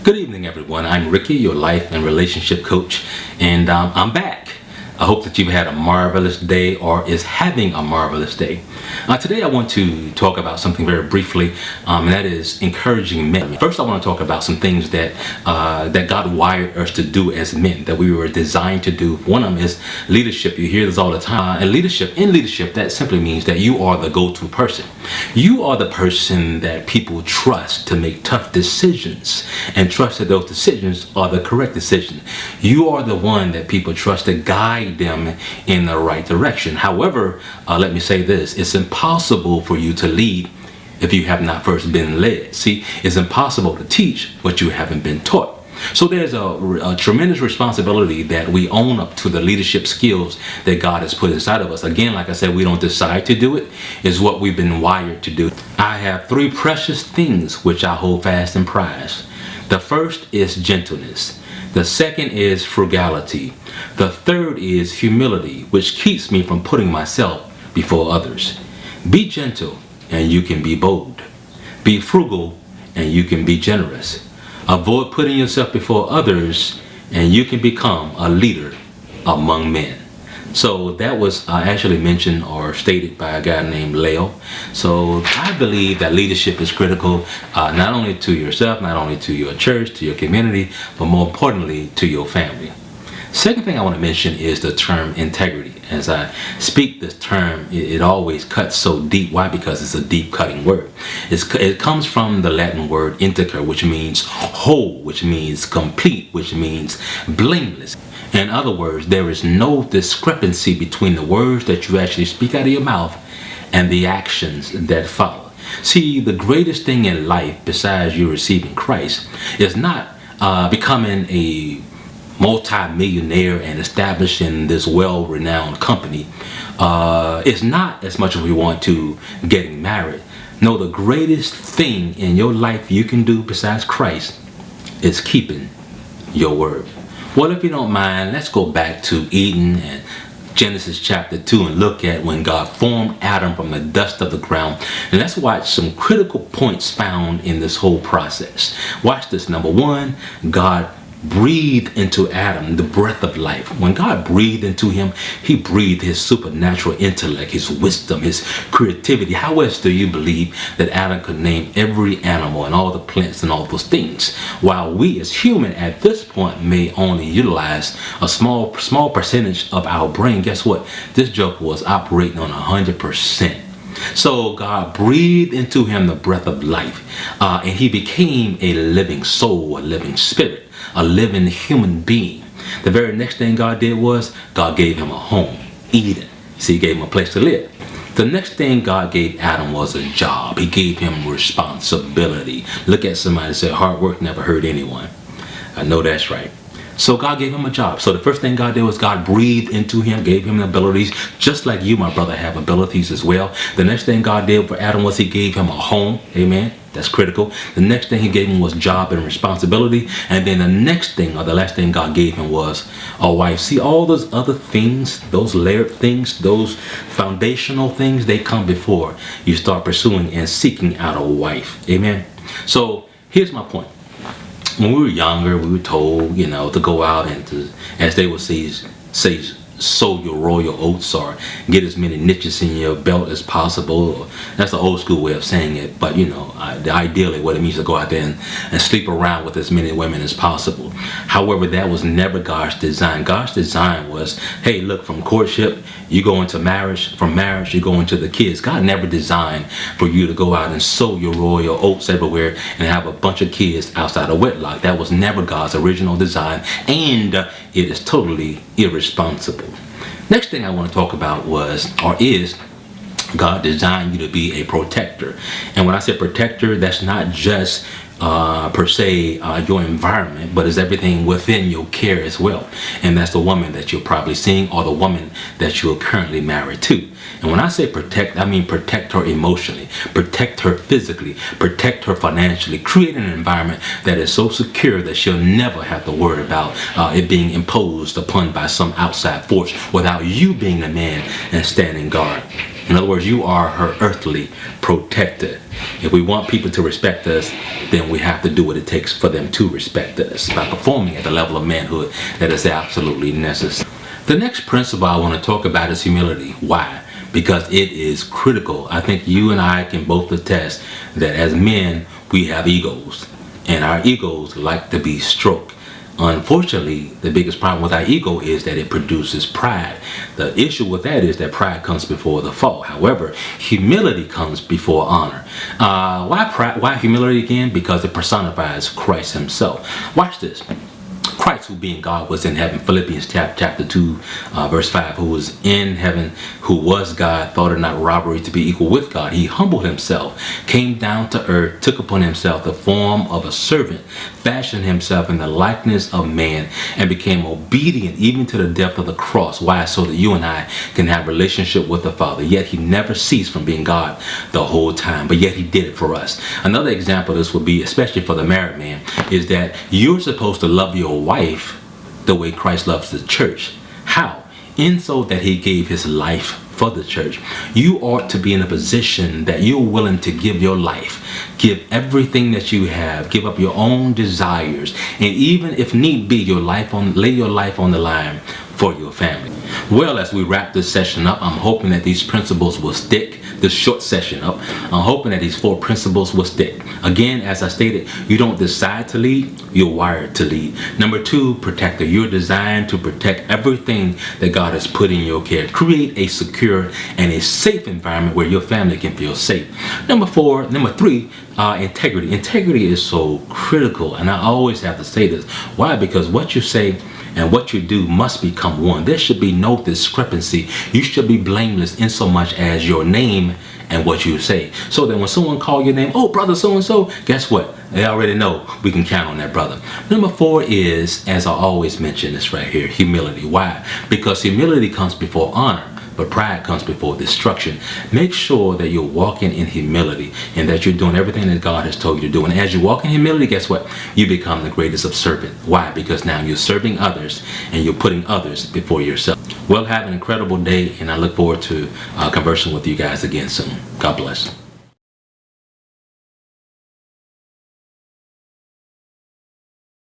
Good evening, everyone. I'm Ricky, your life and relationship coach, and I'm back. I hope that you've had a marvelous day or is having a marvelous day. Today I want to talk about something very briefly, and that is encouraging men. First, I want to talk about some things that God wired us to do as men, that we were designed to do. One of them is leadership. You hear this all the time. In leadership, that simply means that you are the go-to person. You are the person that people trust to make tough decisions and trust that those decisions are the correct decision. You are the one that people trust to guide them in the right direction. However, let me say this, it's impossible for you to lead if you have not first been led. See, it's impossible to teach what you haven't been taught. So there's a tremendous responsibility that we own up to the leadership skills that God has put inside of us. Again, like I said, we don't decide to do it. It's what we've been wired to do. I have three precious things which I hold fast and prize. The first is gentleness. The second is frugality. The third is humility, which keeps me from putting myself before others. Be gentle and you can be bold. Be frugal and you can be generous. Avoid putting yourself before others and you can become a leader among men. So that was actually mentioned or stated by a guy named Leo. So I believe that leadership is critical, not only to yourself, not only to your church, to your community, but more importantly to your family. Second thing I want to mention is the term integrity. As I speak this term, it always cuts so deep. Why? Because it's a deep cutting word. It comes from the Latin word integer, which means whole, which means complete, which means blameless. In other words, there is no discrepancy between the words that you actually speak out of your mouth and the actions that follow. See, the greatest thing in life besides you receiving Christ is not becoming a multi-millionaire and establishing this well-renowned company. It's not as much as we want to getting married. No, the greatest thing in your life you can do besides Christ is keeping your word. Well, if you don't mind, let's go back to Eden and Genesis chapter 2 and look at when God formed Adam from the dust of the ground. And let's watch some critical points found in this whole process. Watch this. Number one, God breathed into Adam the breath of life. When God breathed into him, he breathed his supernatural intellect, his wisdom, his creativity. How else do you believe that Adam could name every animal and all the plants and all those things, while we as human at this point may only utilize a small percentage of our brain? Guess what? This joker was operating on 100%. So God breathed into him the breath of life, and he became a living soul, a living spirit, a living human being. The very next thing God did was God gave him a home, Eden. See, he gave him a place to live. The next thing God gave Adam was a job. He gave him responsibility. Look at somebody and say, hard work never hurt anyone. I know that's right. So God gave him a job. So the first thing God did was God breathed into him, gave him abilities, just like you, my brother, have abilities as well. The next thing God did for Adam was he gave him a home. Amen. That's critical. The next thing he gave him was job and responsibility. And then the next thing, or the last thing God gave him was a wife. See, all those other things, those layered things, those foundational things, they come before you start pursuing and seeking out a wife. Amen. So here's my point. When we were younger, we were told, to go out and to, as they would say, sow your royal oats or get as many niches in your belt as possible. That's the old school way of saying it, but ideally what it means to go out there and sleep around with as many women as possible. However, that was never God's design. God's design was, hey, look, from courtship you go into marriage, from marriage you go into the kids. God never designed for you to go out and sow your royal oats everywhere and have a bunch of kids outside of wedlock. That was never God's original design, and it is totally irresponsible. Next thing I want to talk about is God designed you to be a protector. And when I say protector, that's not just per se your environment, but it's everything within your care as well. And that's the woman that you're probably seeing or the woman that you're currently married to. And when I say protect, I mean protect her emotionally, protect her physically, protect her financially, create an environment that is so secure that she'll never have to worry about it being imposed upon by some outside force without you being the man and standing guard. In other words, you are her earthly protector. If we want people to respect us, then we have to do what it takes for them to respect us by performing at the level of manhood that is absolutely necessary. The next principle I want to talk about is humility. Why? Because it is critical. I think you and I can both attest that as men, we have egos, and our egos like to be stroked. Unfortunately, the biggest problem with our ego is that it produces pride. The issue with that is that pride comes before the fall. However, humility comes before honor. Why pride? Why humility again? Because it personifies Christ himself. Watch this. Christ, who being God, was in heaven. Philippians chapter 2, verse 5, who was in heaven, who was God, thought it not robbery to be equal with God. He humbled himself, came down to earth, took upon himself the form of a servant, fashioned himself in the likeness of man, and became obedient even to the death of the cross. Why? So that you and I can have relationship with the Father. Yet he never ceased from being God the whole time, but yet he did it for us. Another example of this would be, especially for the married man, is that you're supposed to love your wife the way Christ loves the church. How? In so that he gave his life for the church. You ought to be in a position that you're willing to give your life, give everything that you have, give up your own desires, and even if need be, lay your life on the line for your family. Well, as we wrap this session up, I'm hoping that these principles will stick. This short session up, I'm hoping that these 4 principles will stick. Again, as I stated, you don't decide to lead, you're wired to lead. Number 2, protector. You're designed to protect everything that God has put in your care. Create a secure and a safe environment where your family can feel safe. Number 3, integrity. Integrity is so critical, and I always have to say this. Why? Because what you say and what you do must become one. There should be no discrepancy. You should be blameless in so much as your name and what you say. So that when someone calls your name, oh, brother so-and-so, guess what? They already know we can count on that brother. Number 4 is, as I always mention this right here, humility. Why? Because humility comes before honor, but pride comes before destruction. Make sure that you're walking in humility and that you're doing everything that God has told you to do. And as you walk in humility, guess what? You become the greatest of servants. Why? Because now you're serving others and you're putting others before yourself. Well, have an incredible day, and I look forward to conversing with you guys again soon. God bless.